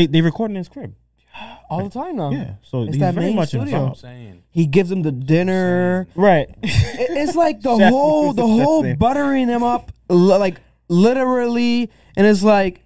They record in his crib all the time now. Yeah, so it's he's that very main much studio. involved. He gives them the dinner. Right. It's like the Chef whole buttering them up, like literally, and it's like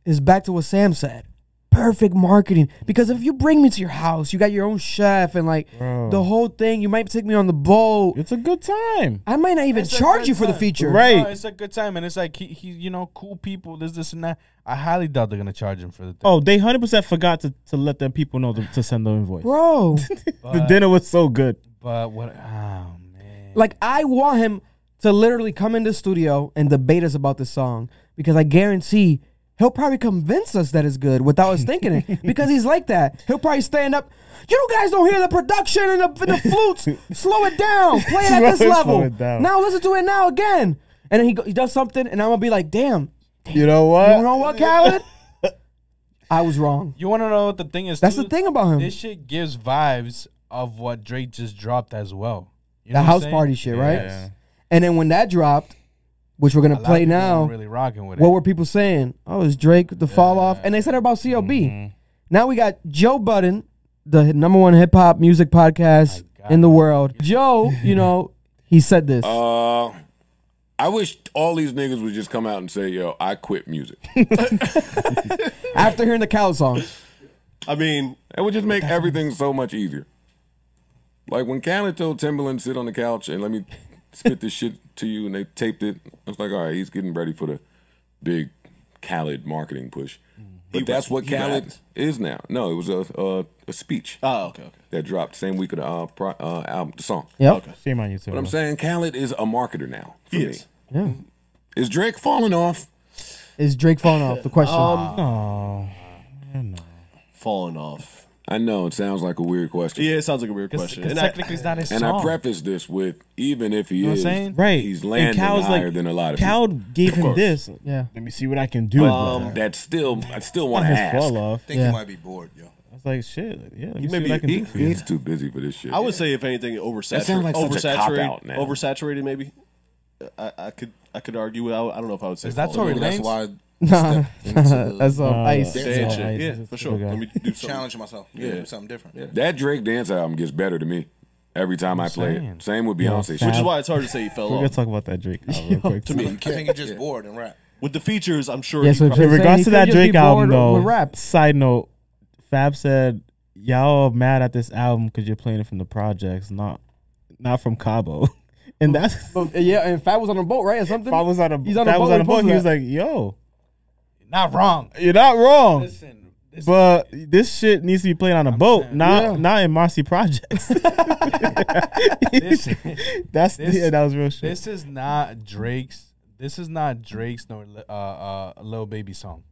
it's back to what Sam said. Perfect marketing, because if you bring me to your house, you got your own chef and like the whole thing. You might take me on the boat. It's a good time. I might not even charge you for the feature. Right, no, it's a good time, and it's like he you know, cool people. This and that. I highly doubt they're gonna charge him for the thing. Oh, they 100% forgot to let them people know to send the invoice, bro. The dinner was so good. But what? Oh man! Like I want him to literally come in the studio and debate us about this song, because I guarantee he'll probably convince us that it's good without us thinking it, because he's like that. He'll probably stand up. You guys don't hear the production and the flutes. Slow it down. Play it at this level. Now listen to it now again. And then he does something, and I'm gonna be like, damn. You know what? You know what, Khaled? I was wrong. You want to know what the thing is? That's the thing about him. This shit gives vibes of what Drake just dropped as well. You the know house party shit, right? Yeah. And then when that dropped, which we're gonna play now, really rocking with what were people saying? Oh, is Drake the fall off? And they said it about CLB. Now we got Joe Budden, the #1 hip hop music podcast in the world. Joe, you know, he said this. I wish all these niggas would just come out and say, yo, I quit music. After hearing the Khaled song. I mean, it would just make everything so much easier. Like when Khaled told Timberland, sit on the couch and let me spit this shit to you, and they taped it. I was like, all right, he's getting ready for the big Khaled marketing push. But that's what Khaled is now. No, it was a speech. Oh, okay. That dropped same week of the album, the song. Yep. Okay. Shame on you too. But I'm saying Khaled is a marketer now for me. Yeah. Is Drake falling off? Is Drake falling off? The question. No. Falling off. I know it sounds like a weird question. Yeah, it sounds like a weird question. And technically, it's not his and song. I preface this with, even if he is, right, he's landing higher than a lot of people. Khaled gave him this. Yeah. Let me see what I can do. That's still, I still want to ask. I think he might be bored, yo. I was like, shit. Yeah, let me see Maybe what I can do. He's too busy for this shit. I would say, if anything, oversaturated. Like oversaturated, maybe. I could argue. I don't know if I would say. Is that Tory Lanez? That's why. That's ice. Yeah, for sure. Let me do something. Challenge myself. Do something different. Yeah. That Drake dance album gets better to me every time I play it. Same with Beyonce. Which is why it's hard to say he fell off. We're gonna talk about that Drake album real quick. To me, I think he's just bored and rap. With the features, I'm sure. Yeah, so in regards to that Drake album, though, rap. Side note, Fab said, y'all mad at this album because you're playing it from the projects, not from Cabo. And that's yeah, and Fab was on a boat, right, or something. Fab was on a He's on a boat. He was like, "Yo, not wrong. You're not wrong." Listen, but this shit needs to be played on a boat, not in Marcy projects. That was real shit. This is not Drake's. This is not Drake's nor Lil Baby song.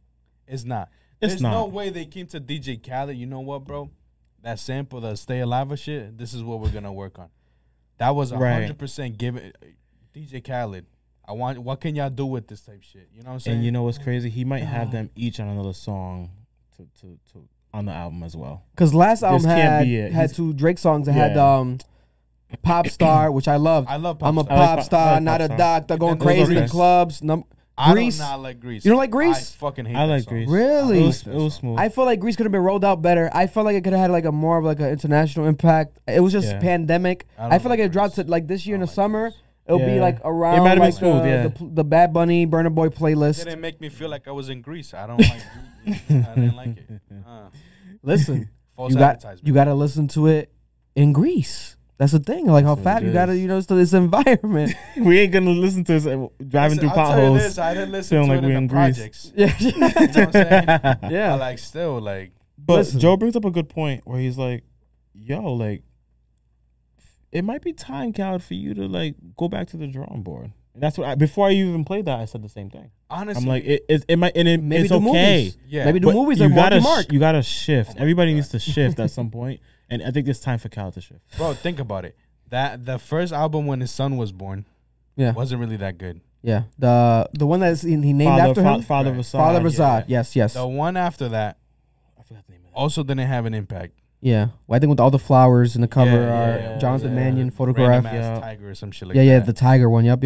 It's not. There's no way they came to DJ Khaled. You know what, bro? That sample, the Stay Alive shit. This is what we're gonna work on. That was 100% given. DJ Khaled, what can y'all do with this type shit? You know what I'm saying? And you know what's crazy? He might have them each on another song to on the album as well. Because last album had two Drake songs. It had Pop Star, which I loved. I love Pop I'm a Star. pop star, not a doctor, going crazy in clubs. Grease. I do not like Grease. You don't like Grease? I fucking hate I like that song. Grease. Really? It was smooth. I feel like Grease could have been rolled out better. I felt like it could have had like a more of like an international impact. It was just pandemic. I feel like it dropped to like this year in the summer. It'll be like around it might have like been smooth, the Bad Bunny, Burna Boy playlist. It didn't make me feel like I was in Greece. I don't like Grease. I didn't like it. Listen, False you got to listen to it in Greece. That's the thing. Like how fat you got to, to this environment. We ain't going to listen to this driving through potholes. I didn't listen to it in the projects. Yeah. You know what I'm saying? Yeah. But like still like. But listen. Joe brings up a good point where he's like, yo, like, it might be time, Khaled, for you to like go back to the drawing board. And that's what before I even played that, I said the same thing. Honestly, I'm like, it might, and maybe it's do okay. Movies. Yeah, maybe do But movies. You Mark. gotta shift. Everybody needs to shift at some point, and I think it's time for Khaled to shift. Bro, think about it. That the first album when his son was born, wasn't really that good. Yeah, the one that he named after him, Father of Assad. Father of Assad. Yes. The one after that, I forgot the name of that. Also didn't have an impact. Yeah, well, I think with all the flowers in the cover are Jonathan Mannion photograph. Tiger or some shit like that. Yeah, the tiger one. Yep.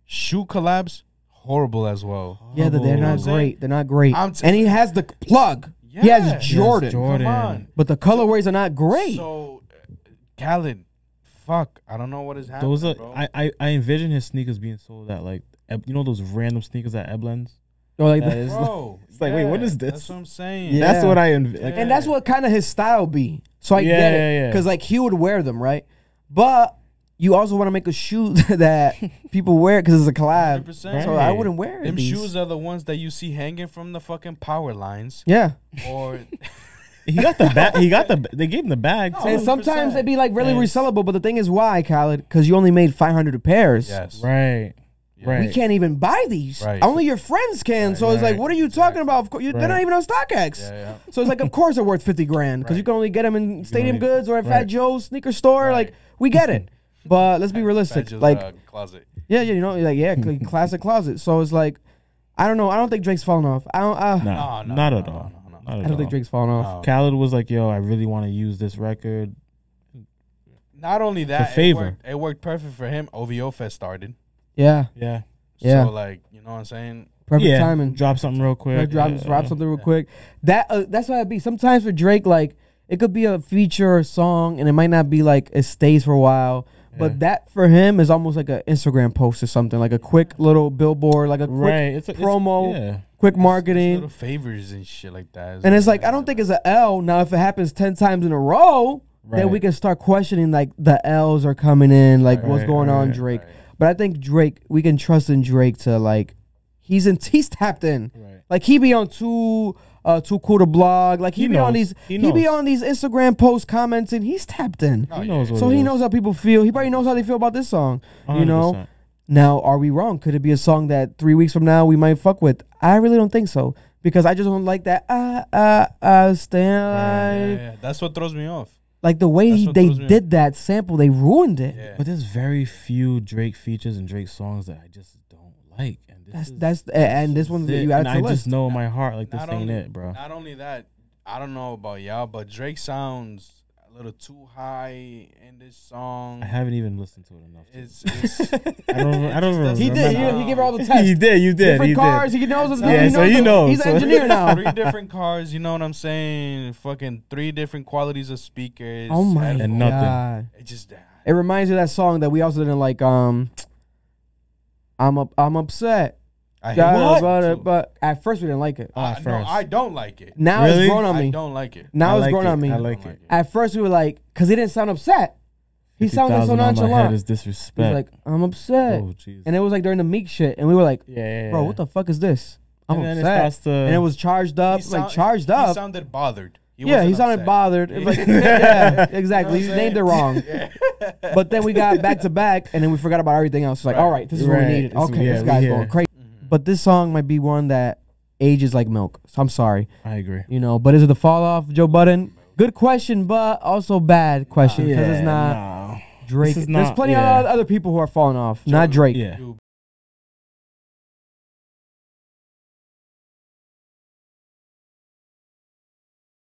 Shoe collabs, horrible as well. Yeah, they're You know not what I'm saying? great. They're not great. I'm And he has the plug. He Yeah. has Jordan. Jordan. Come on. But the colorways are not great. So, Khaled, fuck, I don't know what is happening, Those are bro. I envision his sneakers being sold at like you know those random sneakers at Eblen's. Or like That the- is- Bro, It's like, wait, what is this? That's what I'm saying. Yeah. That's what I like, and that's what kind of his style be. So I get it. Yeah. Because like he would wear them, right? But you also want to make a shoe that people wear because it's a collab. 100%. So I wouldn't wear Them these. shoes are the ones that you see hanging from the fucking power lines. Yeah. Or he got the bag. He got the. They gave him the bag. No, too. And sometimes 100%. they'd be like really Yes. resellable. But the thing is, why, Khaled? Because you only made 500 pairs. yes, Right. Yeah. Right. We can't even buy these. Right. Only your friends can. So it's like, Right. what are you talking about? Of course, they're not Right. even on StockX. Yeah. So it's like, of course they're worth 50 grand because you can only get them in Stadium only- Goods or at Fat right. Joe's sneaker store. Right. Like, we get it. But let's be realistic. Virgil's, Like, closet. yeah, you know, like, yeah, classic closet. So it's like, I don't know. I don't think Drake's falling off. I don't. Nah, No, not no, at no, all. no, no. Not at I don't all. think Drake's falling off. No. Khaled was like, "Yo, I really want to use this record." Not only that, favor. it worked perfect for him. OVO Fest started. Yeah, Yeah. Yeah. So like, you know what I'm saying? perfect yeah. timing. Drop something real quick. Drop something real quick. That's why it be. Sometimes for Drake, like it could be a feature or a song, and it might not be like it stays for a while. But Yeah. that for him is almost like an Instagram post or something, like a quick little billboard, like a quick Right. It's promo, yeah. quick Little marketing. favors and shit like that. And it's like I don't think it's an L. Now, if it happens 10 times in a row, then Right. we can start questioning like the L's are coming in, like what's Right, going on, right, Drake. right. But I think Drake, we can trust in Drake to like he's tapped in. Right. Like he be on too cool to blog. Like he He be on knows. these He he be knows. on these Instagram posts commenting. He's tapped in. Oh, He yeah, knows yeah. what So it he is. knows how people feel. He probably knows how they feel about this song. You know? 100%. Now, are we wrong? Could it be a song that 3 weeks from now we might fuck with? I really don't think so. Because I just don't like that stand alive. Yeah. That's what throws me off. Like the way That's what they throws me did that sample, they ruined it. Yeah. But there's very few Drake features and Drake songs that I just don't like. And this And this one's that you added and to I the just list. know in my heart like this Not ain't only- it, bro. Not only that, I don't know about y'all, but Drake sounds a little too high in this song. I haven't even listened to it enough. It's I don't remember. He did. remember. He gave her all the tests. You did. You did. Different He cars. did. He knows. Yeah, so he knows. He's an So- engineer now. 3 different cars, you know what I'm saying? Fucking 3 different qualities of speakers. Oh my headphones. And nothing. god! It just It reminds me of that song that we also didn't like. I'm upset. I hate God, that too. but at first we didn't like it. Oh, at No, first. I don't like it. Now Really? it's grown on I me. don't like it. Now I it's like grown it. on me. I like it. At first we were like, because he didn't sound upset. He sounded so 50,000 on my head nonchalant. is He was disrespect. like, I'm upset. Oh, jeez. And it was like during the Meek shit. And we were like, Yeah. bro, what the fuck is this? I'm And then it upset. starts to. And it was charged up. He Like sound- charged He up. sounded bothered. He wasn't sounded upset. bothered. Yeah. Like, yeah, exactly. You You know what I'm named it wrong. But then we got back to back, and then we forgot about everything else. Like, Right. all right, this is what we Right. needed. This- Okay, yeah, this we guy's here. going crazy. But this song might be one that ages like milk. So I'm sorry, I agree. you know. But is it the fall off, Joe Budden? Good question, but also bad question because it's not Nah. Drake. This is There's not- plenty yeah. of other people who are falling off, not Drake. Yeah. Dude,